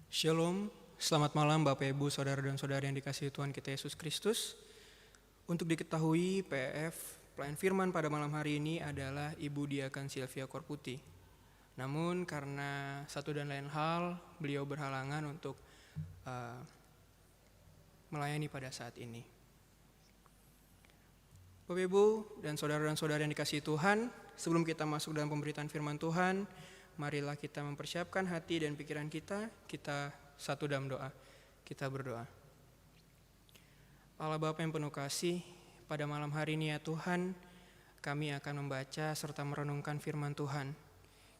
Shalom, selamat malam Bapak Ibu, Saudara dan Saudari yang dikasihi Tuhan kita Yesus Kristus. Untuk diketahui, PF, pelayan firman pada malam hari ini adalah Ibu Diakan Sylvia Korputi. Namun karena satu dan lain hal, beliau berhalangan untuk melayani pada saat ini. Bapak Ibu dan Saudara yang dikasihi Tuhan, sebelum kita masuk dalam pemberitaan firman Tuhan, marilah kita mempersiapkan hati dan pikiran kita satu dalam doa. Kita berdoa. Allah Bapa yang penuh kasih, pada malam hari ini ya Tuhan, kami akan membaca serta merenungkan firman Tuhan.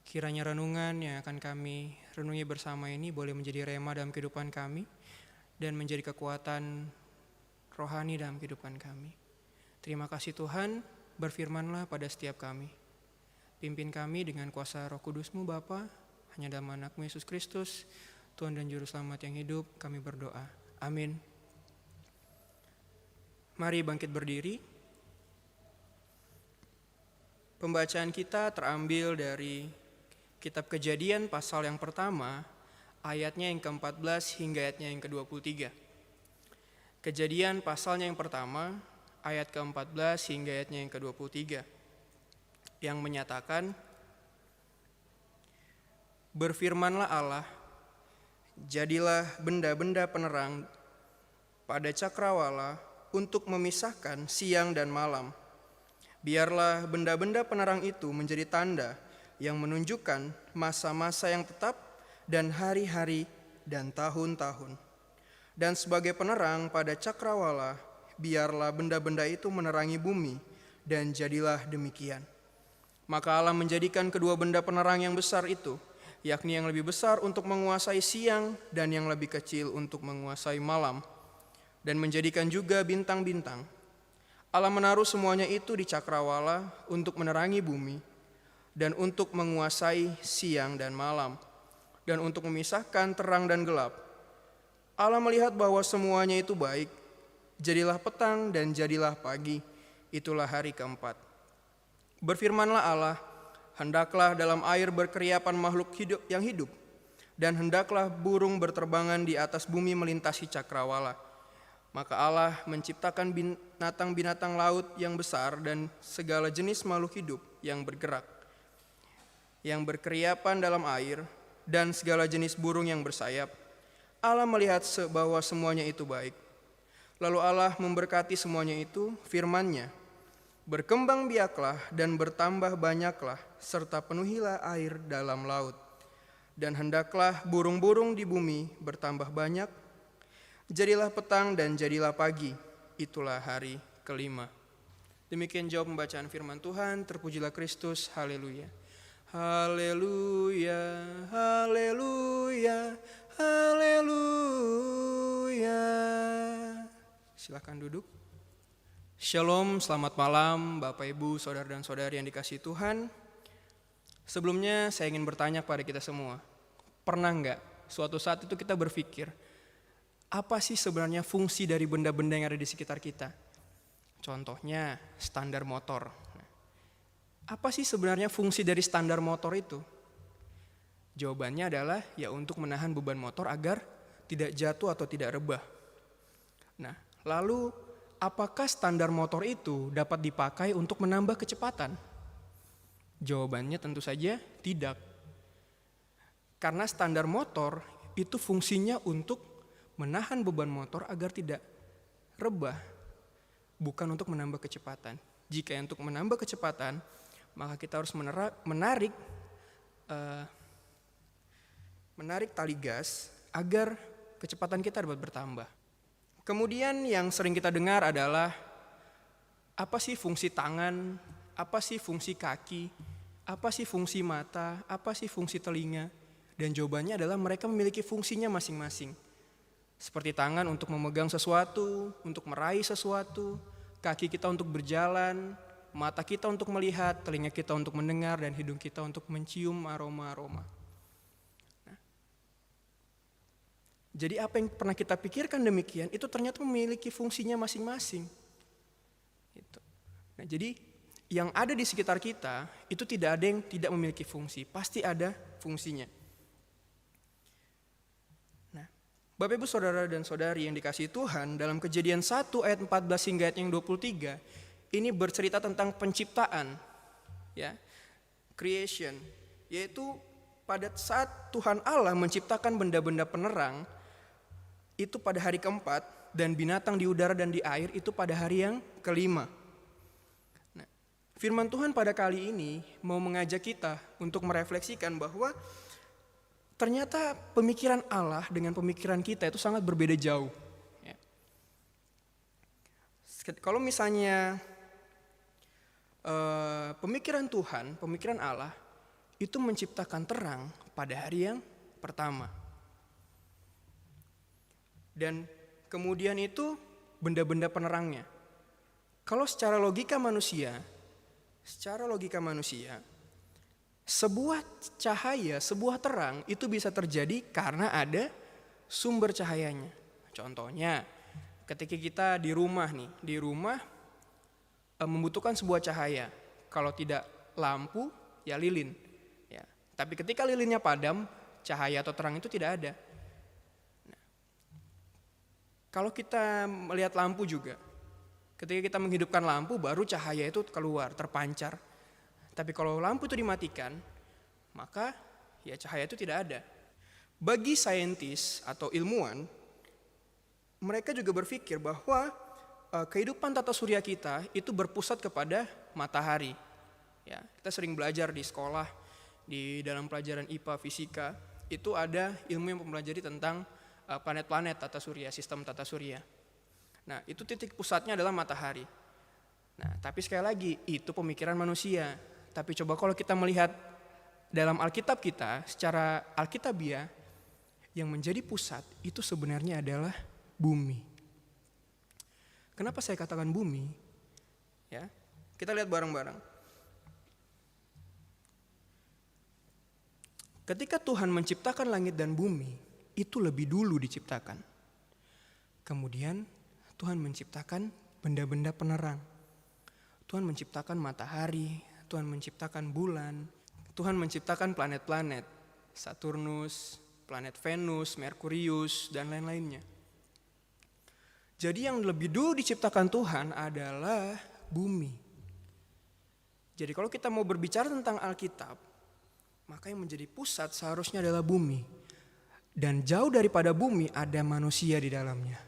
Kiranya renungan yang akan kami renungi bersama ini boleh menjadi rema dalam kehidupan kami dan menjadi kekuatan rohani dalam kehidupan kami. Terima kasih Tuhan, berfirmanlah pada setiap kami. Pimpin kami dengan kuasa Roh Kudus-Mu Bapa, hanya dalam anak-Mu Yesus Kristus, Tuhan dan Juru Selamat yang hidup, kami berdoa. Amin. Mari bangkit berdiri. Pembacaan kita terambil dari Kitab Kejadian pasal yang pertama, ayatnya yang ke-14 hingga ayatnya yang ke-23. Kejadian pasalnya yang pertama, ayat ke-14 hingga ayatnya yang ke-23. Yang menyatakan, berfirmanlah Allah, jadilah benda-benda penerang pada cakrawala untuk memisahkan siang dan malam. Biarlah benda-benda penerang itu menjadi tanda yang menunjukkan masa-masa yang tetap dan hari-hari dan tahun-tahun. Dan sebagai penerang pada cakrawala, biarlah benda-benda itu menerangi bumi, dan jadilah demikian. Maka Allah menjadikan kedua benda penerang yang besar itu, yakni yang lebih besar untuk menguasai siang dan yang lebih kecil untuk menguasai malam, dan menjadikan juga bintang-bintang. Allah menaruh semuanya itu di cakrawala untuk menerangi bumi, dan untuk menguasai siang dan malam, dan untuk memisahkan terang dan gelap. Allah melihat bahwa semuanya itu baik, jadilah petang dan jadilah pagi, itulah hari keempat. Berfirmanlah Allah, hendaklah dalam air berkeriapan makhluk hidup yang hidup, dan hendaklah burung berterbangan di atas bumi melintasi cakrawala. Maka Allah menciptakan binatang-binatang laut yang besar dan segala jenis makhluk hidup yang bergerak, yang berkeriapan dalam air, dan segala jenis burung yang bersayap. Allah melihat bahwa semuanya itu baik. Lalu Allah memberkati semuanya itu, firman-Nya, berkembang biaklah dan bertambah banyaklah, serta penuhilah air dalam laut. Dan hendaklah burung-burung di bumi bertambah banyak. Jadilah petang dan jadilah pagi, itulah hari kelima. Demikian jawab pembacaan firman Tuhan, terpujilah Kristus, haleluya. Haleluya, haleluya, haleluya. Silakan duduk. Shalom, selamat malam Bapak Ibu, Saudara dan Saudari yang dikasihi Tuhan. Sebelumnya saya ingin bertanya kepada kita semua, pernah enggak suatu saat itu kita berpikir, apa sih sebenarnya fungsi dari benda-benda yang ada di sekitar kita? Contohnya standar motor. Apa sih sebenarnya fungsi dari standar motor itu? Jawabannya adalah ya untuk menahan beban motor agar tidak jatuh atau tidak rebah. Nah, lalu apakah standar motor itu dapat dipakai untuk menambah kecepatan? Jawabannya tentu saja tidak. Karena standar motor itu fungsinya untuk menahan beban motor agar tidak rebah, bukan untuk menambah kecepatan. Jika untuk menambah kecepatan, maka kita harus menarik tali gas agar kecepatan kita dapat bertambah. Kemudian yang sering kita dengar adalah, apa sih fungsi tangan, apa sih fungsi kaki, apa sih fungsi mata, apa sih fungsi telinga. Dan jawabannya adalah mereka memiliki fungsinya masing-masing. Seperti tangan untuk memegang sesuatu, untuk meraih sesuatu, kaki kita untuk berjalan, mata kita untuk melihat, telinga kita untuk mendengar, dan hidung kita untuk mencium aroma-aroma. Jadi apa yang pernah kita pikirkan demikian, itu ternyata memiliki fungsinya masing-masing. Nah, jadi yang ada di sekitar kita, itu tidak ada yang tidak memiliki fungsi, pasti ada fungsinya. Bapak Ibu Saudara dan Saudari yang dikasihi Tuhan, dalam Kejadian 1 ayat 14 hingga ayat yang 23, ini bercerita tentang penciptaan, ya, creation, yaitu pada saat Tuhan Allah menciptakan benda-benda penerang, itu pada hari keempat, dan binatang di udara dan di air itu pada hari yang kelima. Nah, firman Tuhan pada kali ini mau mengajak kita untuk merefleksikan bahwa ternyata pemikiran Allah dengan pemikiran kita itu sangat berbeda jauh. Ya. Kalau misalnya pemikiran Tuhan, pemikiran Allah itu menciptakan terang pada hari yang pertama. Dan kemudian itu benda-benda penerangnya. Kalau secara logika manusia, sebuah cahaya, sebuah terang itu bisa terjadi karena ada sumber cahayanya. Contohnya, ketika kita di rumah membutuhkan sebuah cahaya. Kalau tidak lampu, ya lilin. Ya. Tapi ketika lilinnya padam, cahaya atau terang itu tidak ada. Nah, kalau kita melihat lampu juga, ketika kita menghidupkan lampu, baru cahaya itu keluar, terpancar. Tapi kalau lampu itu dimatikan, maka ya cahaya itu tidak ada. Bagi saintis atau ilmuwan, mereka juga berpikir bahwa kehidupan tata surya kita itu berpusat kepada matahari. Ya, kita sering belajar di sekolah, di dalam pelajaran IPA, fisika, itu ada ilmu yang mempelajari tentang planet-planet tata surya, sistem tata surya. Nah, itu titik pusatnya adalah matahari. Nah, tapi sekali lagi, itu pemikiran manusia. Tapi coba kalau kita melihat dalam Alkitab kita, secara Alkitabiah, yang menjadi pusat itu sebenarnya adalah bumi. Kenapa saya katakan bumi? Ya, kita lihat bareng-bareng. Ketika Tuhan menciptakan langit dan bumi, itu lebih dulu diciptakan. Kemudian Tuhan menciptakan benda-benda penerang. Tuhan menciptakan matahari, Tuhan menciptakan bulan, Tuhan menciptakan planet-planet, Saturnus, planet Venus, Merkurius, dan lain-lainnya. Jadi yang lebih dulu diciptakan Tuhan adalah bumi. Jadi kalau kita mau berbicara tentang Alkitab, maka yang menjadi pusat seharusnya adalah bumi. Dan jauh daripada bumi ada manusia di dalamnya.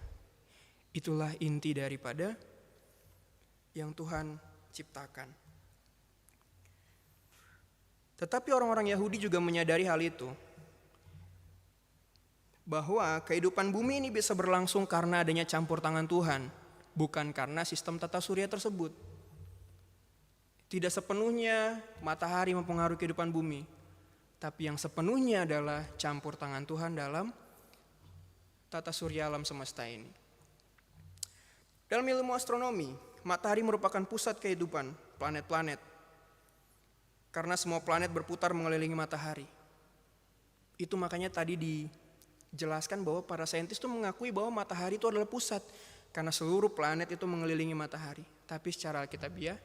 Itulah inti daripada yang Tuhan ciptakan. Tetapi orang-orang Yahudi juga menyadari hal itu. Bahwa kehidupan bumi ini bisa berlangsung karena adanya campur tangan Tuhan. Bukan karena sistem tata surya tersebut. Tidak sepenuhnya matahari mempengaruhi kehidupan bumi. Tapi yang sepenuhnya adalah campur tangan Tuhan dalam tata surya alam semesta ini. Dalam ilmu astronomi, matahari merupakan pusat kehidupan planet-planet. Karena semua planet berputar mengelilingi matahari. Itu makanya tadi dijelaskan bahwa para saintis itu mengakui bahwa matahari itu adalah pusat. Karena seluruh planet itu mengelilingi matahari. Tapi secara alkitabiah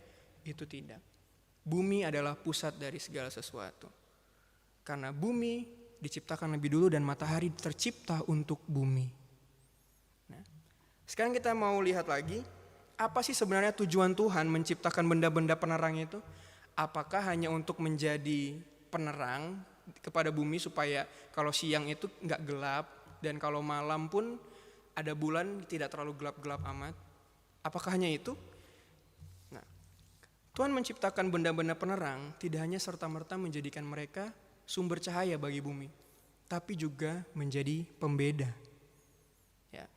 itu tidak. Bumi adalah pusat dari segala sesuatu. Karena bumi diciptakan lebih dulu dan matahari tercipta untuk bumi. Nah, sekarang kita mau lihat lagi, apa sih sebenarnya tujuan Tuhan menciptakan benda-benda penerang itu? Apakah hanya untuk menjadi penerang kepada bumi supaya kalau siang itu nggak gelap dan kalau malam pun ada bulan tidak terlalu gelap-gelap amat? Apakah hanya itu? Nah, Tuhan menciptakan benda-benda penerang tidak hanya serta-merta menjadikan mereka sumber cahaya bagi bumi, tapi juga menjadi pembeda. Ya.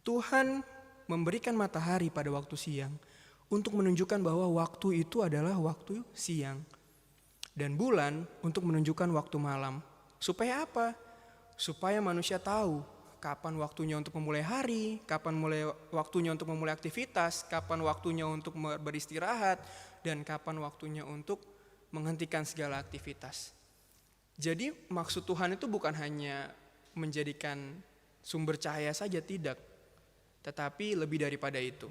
Tuhan memberikan matahari pada waktu siang untuk menunjukkan bahwa waktu itu adalah waktu siang. Dan bulan untuk menunjukkan waktu malam. Supaya apa? Supaya manusia tahu kapan waktunya untuk memulai hari, kapan waktunya untuk memulai aktivitas, kapan waktunya untuk beristirahat, dan kapan waktunya untuk menghentikan segala aktivitas. Jadi maksud Tuhan itu bukan hanya menjadikan sumber cahaya saja, tidak. Tetapi lebih daripada itu.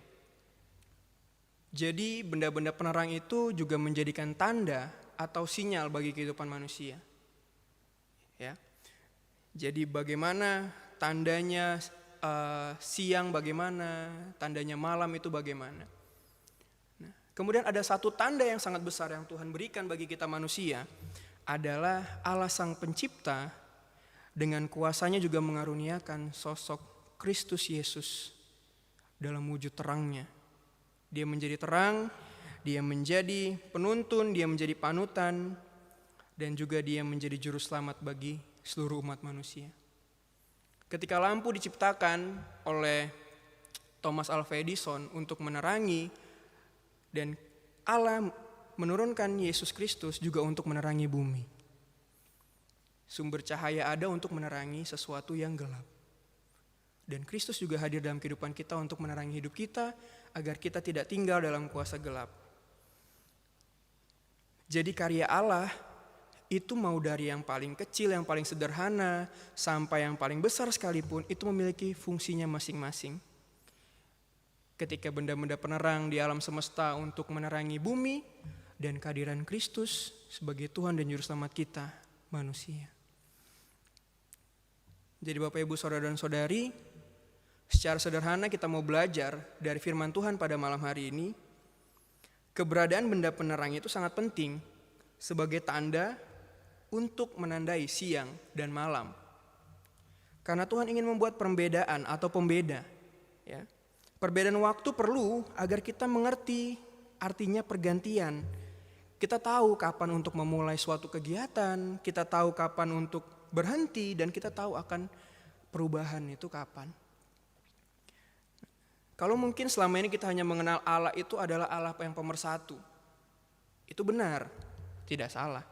Jadi benda-benda penerang itu juga menjadikan tanda atau sinyal bagi kehidupan manusia. Ya. Jadi bagaimana tandanya siang, bagaimana tandanya malam itu bagaimana. Nah, kemudian ada satu tanda yang sangat besar yang Tuhan berikan bagi kita manusia, adalah Allah Sang Pencipta dengan kuasanya juga mengaruniakan sosok Kristus Yesus dalam wujud terangnya. Dia menjadi terang, dia menjadi penuntun, dia menjadi panutan, dan juga dia menjadi juru selamat bagi seluruh umat manusia. Ketika lampu diciptakan oleh Thomas Alva Edison untuk menerangi, dan Allah menurunkan Yesus Kristus juga untuk menerangi bumi. Sumber cahaya ada untuk menerangi sesuatu yang gelap. Dan Kristus juga hadir dalam kehidupan kita untuk menerangi hidup kita, agar kita tidak tinggal dalam kuasa gelap. Jadi karya Allah itu mau dari yang paling kecil, yang paling sederhana, sampai yang paling besar sekalipun, itu memiliki fungsinya masing-masing. Ketika benda-benda penerang di alam semesta untuk menerangi bumi, dan kehadiran Kristus sebagai Tuhan dan Juru Selamat kita, manusia. Jadi Bapak Ibu Saudara dan Saudari, secara sederhana kita mau belajar dari firman Tuhan pada malam hari ini. Keberadaan benda penerang itu sangat penting sebagai tanda untuk menandai siang dan malam. Karena Tuhan ingin membuat perbedaan atau pembeda. Ya. Perbedaan waktu perlu agar kita mengerti artinya pergantian. Kita tahu kapan untuk memulai suatu kegiatan, kita tahu kapan untuk berhenti, dan kita tahu akan perubahan itu kapan. Kalau mungkin selama ini kita hanya mengenal Allah itu adalah Allah yang pemersatu. Itu benar, tidak salah.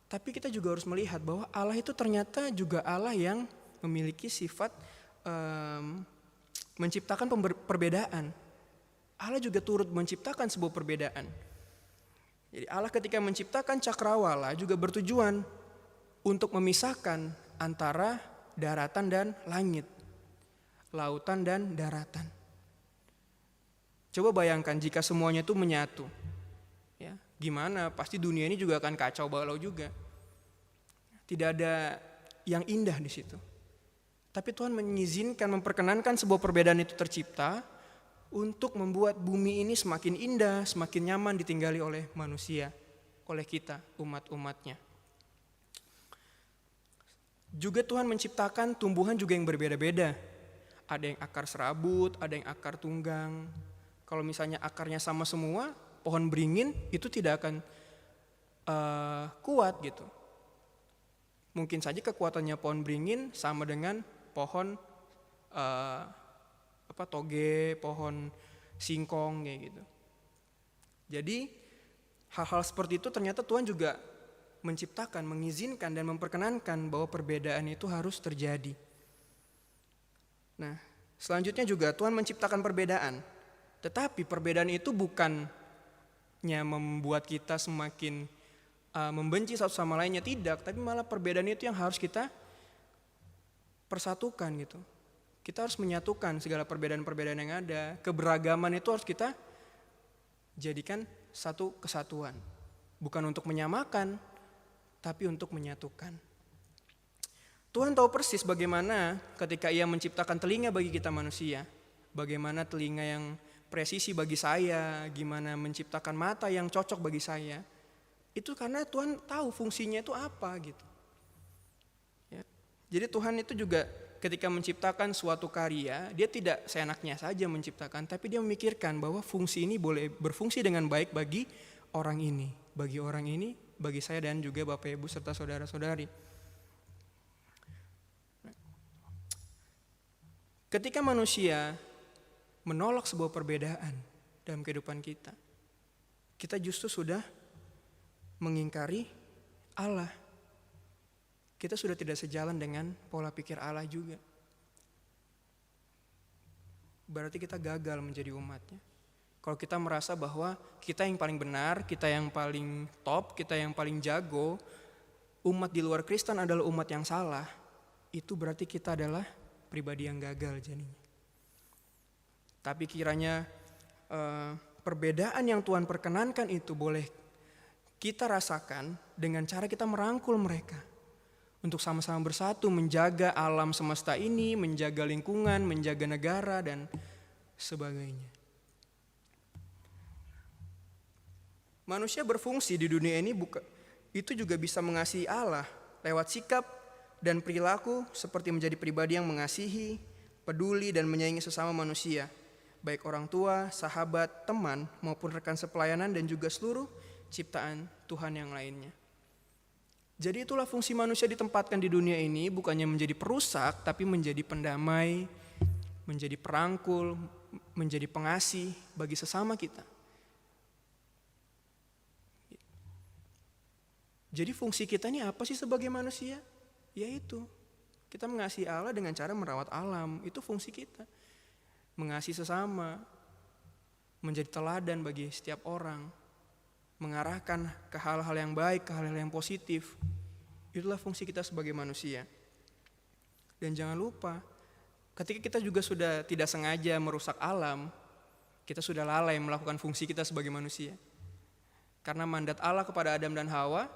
Tapi kita juga harus melihat bahwa Allah itu ternyata juga Allah yang memiliki sifat menciptakan perbedaan. Allah juga turut menciptakan sebuah perbedaan. Jadi Allah ketika menciptakan cakrawala juga bertujuan untuk memisahkan antara daratan dan langit, lautan dan daratan. Coba bayangkan jika semuanya itu menyatu, ya, gimana? Pasti dunia ini juga akan kacau balau juga. Tidak ada yang indah di situ. Tapi Tuhan mengizinkan, memperkenankan sebuah perbedaan itu tercipta untuk membuat bumi ini semakin indah, semakin nyaman ditinggali oleh manusia, oleh kita, umat-umatnya. Juga Tuhan menciptakan tumbuhan juga yang berbeda-beda. Ada yang akar serabut, ada yang akar tunggang. Kalau misalnya akarnya sama semua, pohon beringin itu tidak akan kuat gitu. Mungkin saja kekuatannya pohon beringin sama dengan pohon toge, pohon singkong kayak gitu. Jadi hal-hal seperti itu ternyata Tuhan juga menciptakan, mengizinkan dan memperkenankan bahwa perbedaan itu harus terjadi. Nah, selanjutnya juga Tuhan menciptakan perbedaan. Tetapi perbedaan itu bukannya membuat kita semakin membenci satu sama lainnya, tidak. Tapi malah perbedaan itu yang harus kita persatukan gitu. Kita harus menyatukan segala perbedaan-perbedaan yang ada. Keberagaman itu harus kita jadikan satu kesatuan. Bukan untuk menyamakan, tapi untuk menyatukan. Tuhan tahu persis bagaimana ketika Ia menciptakan telinga bagi kita manusia. Bagaimana telinga yang presisi bagi saya, gimana menciptakan mata yang cocok bagi saya. Itu karena Tuhan tahu fungsinya itu apa gitu. Ya. Jadi Tuhan itu juga ketika menciptakan suatu karya, Dia tidak seenaknya saja menciptakan, tapi Dia memikirkan bahwa fungsi ini boleh berfungsi dengan baik bagi orang ini, bagi saya dan juga Bapak Ibu serta saudara-saudari. Ketika manusia menolak sebuah perbedaan dalam kehidupan kita, kita justru sudah mengingkari Allah. Kita sudah tidak sejalan dengan pola pikir Allah juga. Berarti kita gagal menjadi umatnya. Kalau kita merasa bahwa kita yang paling benar, kita yang paling top, kita yang paling jago, umat di luar Kristen adalah umat yang salah, itu berarti kita adalah pribadi yang gagal jadinya. Tapi kiranya perbedaan yang Tuhan perkenankan itu boleh kita rasakan dengan cara kita merangkul mereka. untuk sama-sama bersatu menjaga alam semesta ini, menjaga lingkungan, menjaga negara, dan sebagainya. Manusia berfungsi di dunia ini itu juga bisa mengasihi Allah lewat sikap dan perilaku seperti menjadi pribadi yang mengasihi, peduli, dan menyayangi sesama manusia, baik orang tua, sahabat, teman, maupun rekan sepelayanan, dan juga seluruh ciptaan Tuhan yang lainnya. Jadi itulah fungsi manusia ditempatkan di dunia ini, bukannya menjadi perusak, tapi menjadi pendamai, menjadi perangkul, menjadi pengasih bagi sesama kita. Jadi fungsi kita ini apa sih sebagai manusia? Yaitu kita mengasihi Allah dengan cara merawat alam, itu fungsi kita. Mengasihi sesama, menjadi teladan bagi setiap orang, mengarahkan ke hal-hal yang baik, ke hal-hal yang positif. Itulah fungsi kita sebagai manusia. Dan jangan lupa, ketika kita juga sudah tidak sengaja merusak alam, kita sudah lalai melakukan fungsi kita sebagai manusia. Karena mandat Allah kepada Adam dan Hawa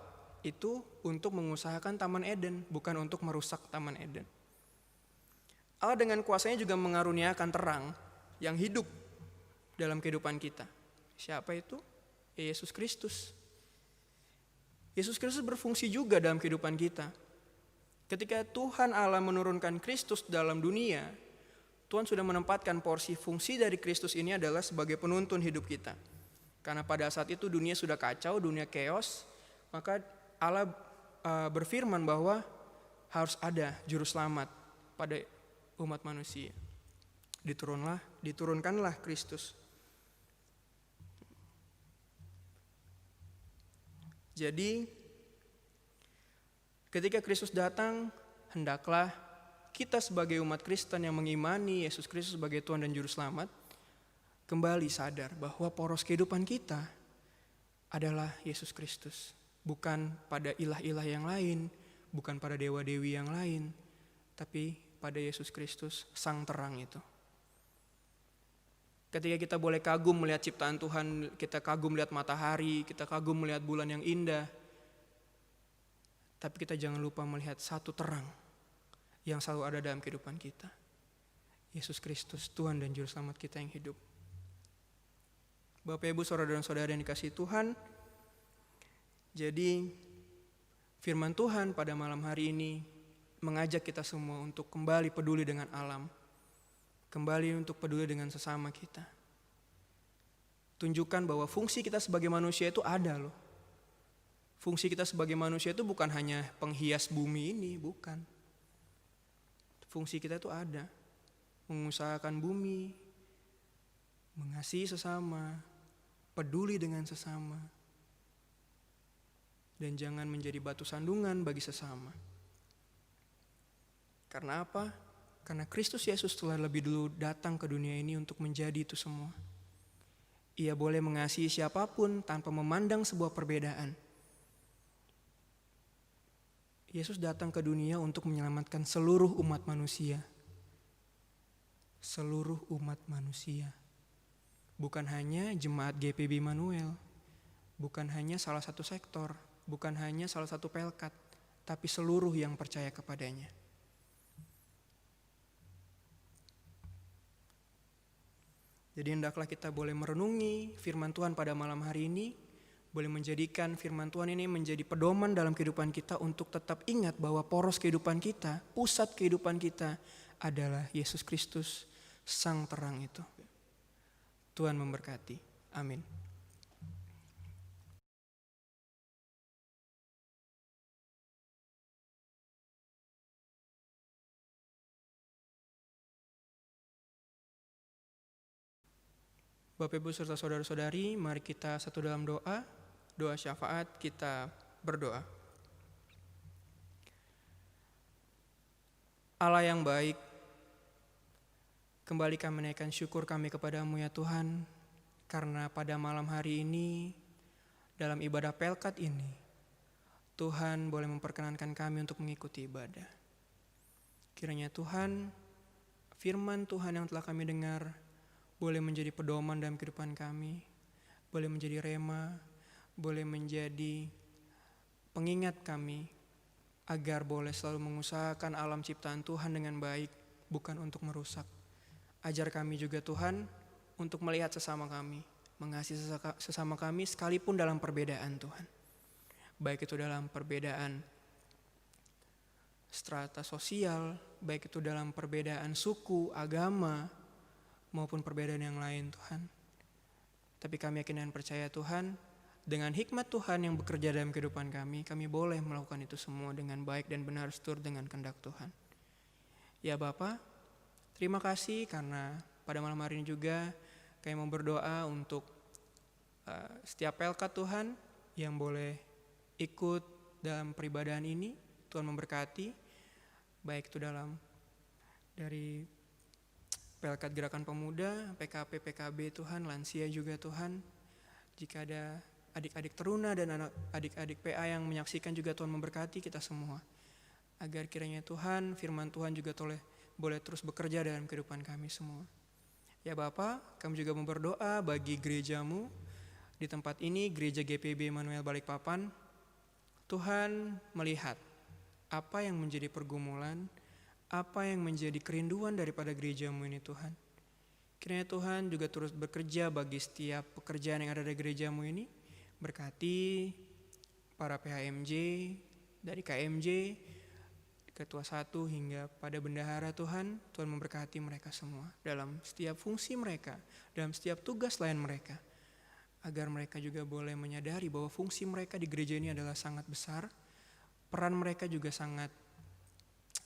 itu untuk mengusahakan Taman Eden, bukan untuk merusak Taman Eden. Allah dengan kuasanya juga mengaruniakan terang yang hidup dalam kehidupan kita. Siapa itu? Yesus Kristus. Yesus Kristus berfungsi juga dalam kehidupan kita. Ketika Tuhan Allah menurunkan Kristus dalam dunia, Tuhan sudah menempatkan porsi fungsi dari Kristus ini adalah sebagai penuntun hidup kita. Karena pada saat itu dunia sudah kacau, dunia chaos, maka Allah berfirman bahwa harus ada juru selamat pada umat manusia. Diturunkanlah Kristus. Jadi ketika Kristus datang, hendaklah kita sebagai umat Kristen yang mengimani Yesus Kristus sebagai Tuhan dan Juru Selamat kembali sadar bahwa poros kehidupan kita adalah Yesus Kristus. Bukan pada ilah-ilah yang lain, bukan pada dewa-dewi yang lain, tapi pada Yesus Kristus, Sang Terang itu. Ketika kita boleh kagum melihat ciptaan Tuhan, kita kagum melihat matahari, kita kagum melihat bulan yang indah. Tapi kita jangan lupa melihat satu terang yang selalu ada dalam kehidupan kita. Yesus Kristus, Tuhan dan Juru Selamat kita yang hidup. Bapak, Ibu, saudara dan saudari yang dikasihi Tuhan, jadi firman Tuhan pada malam hari ini mengajak kita semua untuk kembali peduli dengan alam. Kembali untuk peduli dengan sesama kita. Tunjukkan bahwa fungsi kita sebagai manusia itu ada loh. Fungsi kita sebagai manusia itu bukan hanya penghias bumi ini, bukan. Fungsi kita itu ada. Mengusahakan bumi, mengasihi sesama, peduli dengan sesama. Dan jangan menjadi batu sandungan bagi sesama. Karena apa? Karena Kristus Yesus telah lebih dulu datang ke dunia ini untuk menjadi itu semua. Ia boleh mengasihi siapapun tanpa memandang sebuah perbedaan. Yesus datang ke dunia untuk menyelamatkan seluruh umat manusia. Seluruh umat manusia. Bukan hanya jemaat GPB Immanuel. Bukan hanya salah satu sektor. Bukan hanya salah satu pelkat. Tapi seluruh yang percaya kepadanya. Jadi hendaklah kita boleh merenungi firman Tuhan pada malam hari ini, boleh menjadikan firman Tuhan ini menjadi pedoman dalam kehidupan kita untuk tetap ingat bahwa poros kehidupan kita, pusat kehidupan kita adalah Yesus Kristus, Sang Terang itu. Tuhan memberkati. Amin. Bapak, Ibu, serta saudara-saudari, mari kita satu dalam doa syafaat, kita berdoa. Allah yang baik, kembali kami menaikkan syukur kami kepadamu ya Tuhan, karena pada malam hari ini, dalam ibadah pelkat ini, Tuhan boleh memperkenankan kami untuk mengikuti ibadah. Kiranya Tuhan, firman Tuhan yang telah kami dengar, boleh menjadi pedoman dalam kehidupan kami, boleh menjadi rema, boleh menjadi pengingat kami agar boleh selalu mengusahakan alam ciptaan Tuhan dengan baik, bukan untuk merusak. Ajar kami juga Tuhan untuk melihat sesama kami, mengasihi sesama kami sekalipun dalam perbedaan Tuhan. Baik itu dalam perbedaan strata sosial, baik itu dalam perbedaan suku, agama, maupun perbedaan yang lain Tuhan. Tapi kami yakin dan percaya Tuhan, dengan hikmat Tuhan yang bekerja dalam kehidupan kami boleh melakukan itu semua dengan baik dan benar seturut dengan kehendak Tuhan. Ya Bapa, terima kasih karena pada malam hari ini juga kami mau berdoa untuk setiap pelkat Tuhan yang boleh ikut dalam peribadahan ini. Tuhan memberkati, baik itu dari pelkat Gerakan Pemuda, PKP, PKB Tuhan, lansia juga Tuhan. Jika ada adik-adik teruna dan adik-adik PA yang menyaksikan juga Tuhan memberkati kita semua. Agar kiranya Tuhan, firman Tuhan juga boleh terus bekerja dalam kehidupan kami semua. Ya Bapa, kami juga mau berdoa bagi gerejamu di tempat ini, Gereja GPB Immanuel Balikpapan. Tuhan melihat apa yang menjadi pergumulan, apa yang menjadi kerinduan daripada gerejamu ini Tuhan. Kiranya Tuhan juga terus bekerja bagi setiap pekerjaan yang ada di gerejamu ini. Berkati para PHMJ, dari KMJ, Ketua 1 hingga pada bendahara Tuhan. Tuhan memberkati mereka semua dalam setiap fungsi mereka, dalam setiap tugas lain mereka. Agar mereka juga boleh menyadari bahwa fungsi mereka di gereja ini adalah sangat besar. Peran mereka juga sangat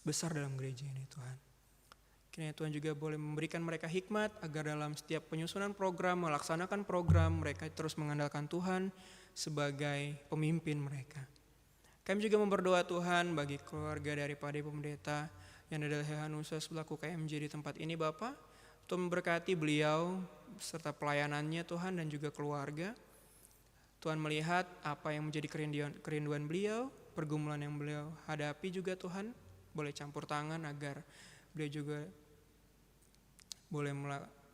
besar dalam gereja ini Tuhan. Kiranya Tuhan juga boleh memberikan mereka hikmat agar dalam setiap penyusunan program, melaksanakan program, mereka terus mengandalkan Tuhan sebagai pemimpin mereka. Kami juga memberdoa Tuhan bagi keluarga daripada Ibu Pendeta yang adalah Hehanusa selaku KMJ di tempat ini Bapak. Tuhan memberkati beliau serta pelayanannya Tuhan dan juga keluarga. Tuhan melihat apa yang menjadi kerinduan beliau, pergumulan yang beliau hadapi juga Tuhan. Boleh campur tangan agar beliau juga boleh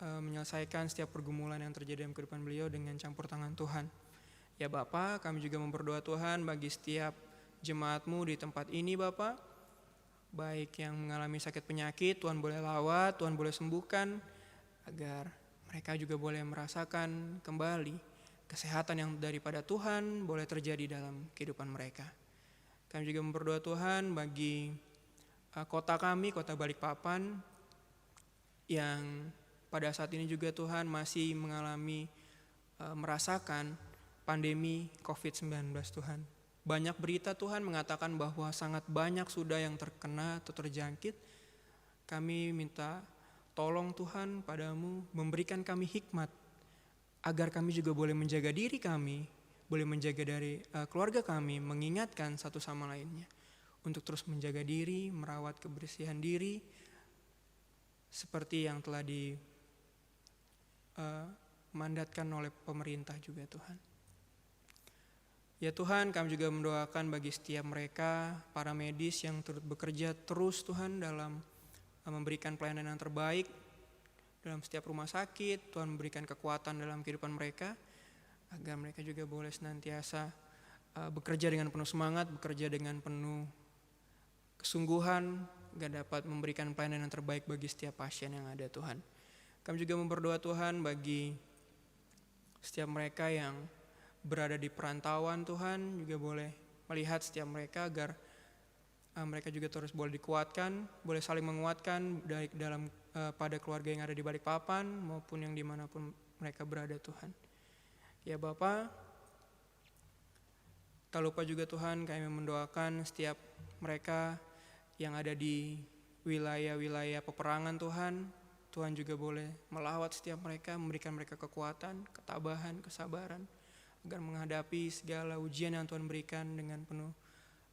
menyelesaikan setiap pergumulan yang terjadi dalam kehidupan beliau dengan campur tangan Tuhan. Ya Bapa, kami juga memberdoa Tuhan bagi setiap jemaat-Mu di tempat ini Bapa. Baik yang mengalami sakit penyakit, Tuhan boleh lawat, Tuhan boleh sembuhkan. Agar mereka juga boleh merasakan kembali kesehatan yang daripada Tuhan boleh terjadi dalam kehidupan mereka. Kami juga memberdoa Tuhan bagi kota kami, kota Balikpapan, yang pada saat ini juga Tuhan masih merasakan pandemi COVID-19 Tuhan. Banyak berita Tuhan mengatakan bahwa sangat banyak sudah yang terkena atau terjangkit. Kami minta tolong Tuhan padamu, memberikan kami hikmat agar kami juga boleh menjaga diri kami, boleh menjaga dari keluarga kami, mengingatkan satu sama lainnya untuk terus menjaga diri, merawat kebersihan diri seperti yang telah dimandatkan oleh pemerintah juga Tuhan. Ya Tuhan, kami juga mendoakan bagi setiap mereka, para medis yang turut bekerja terus Tuhan dalam memberikan pelayanan yang terbaik dalam setiap rumah sakit. Tuhan memberikan kekuatan dalam kehidupan mereka agar mereka juga boleh senantiasa bekerja dengan penuh semangat, bekerja dengan penuh kesungguhan agar dapat memberikan pelayanan yang terbaik bagi setiap pasien yang ada Tuhan. Kami juga memberdoa Tuhan bagi setiap mereka yang berada di perantauan Tuhan, juga boleh melihat setiap mereka agar mereka juga terus boleh dikuatkan, boleh saling menguatkan baik dalam pada keluarga yang ada di Balikpapan maupun yang dimanapun mereka berada Tuhan. Ya Bapa, tak lupa juga Tuhan kami mendoakan setiap mereka yang ada di wilayah-wilayah peperangan Tuhan. Tuhan juga boleh melawat setiap mereka, memberikan mereka kekuatan, ketabahan, kesabaran agar menghadapi segala ujian yang Tuhan berikan dengan penuh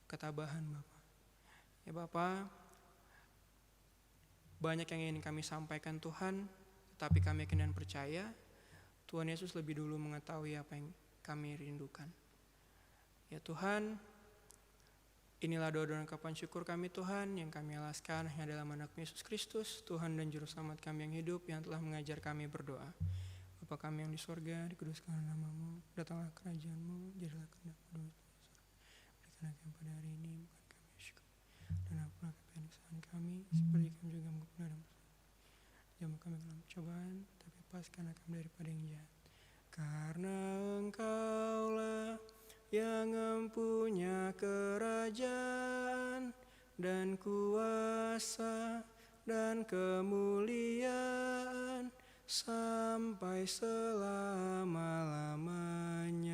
ketabahan Bapa. Ya Bapa, banyak yang ingin kami sampaikan Tuhan, tetapi kami yakin dan percaya Tuhan Yesus lebih dulu mengetahui apa yang kami rindukan. Ya Tuhan, inilah doa dan ungkapan syukur kami Tuhan yang kami alaskan hanya dalam anak Yesus Kristus, Tuhan dan Juru Selamat kami yang hidup, yang telah mengajar kami berdoa. Bapa kami yang di sorga, dikuduskanlah nama-Mu, datanglah kerajaan-Mu, jadilah kehendak-Mu di surga. Berikanlah kami pada hari ini makan kami kami dalam cobaan, tapi lepaskanlah kami daripada yang jahat. Karena Engkaulah yang mempunyai kerajaan dan kuasa dan kemuliaan sampai selama-lamanya.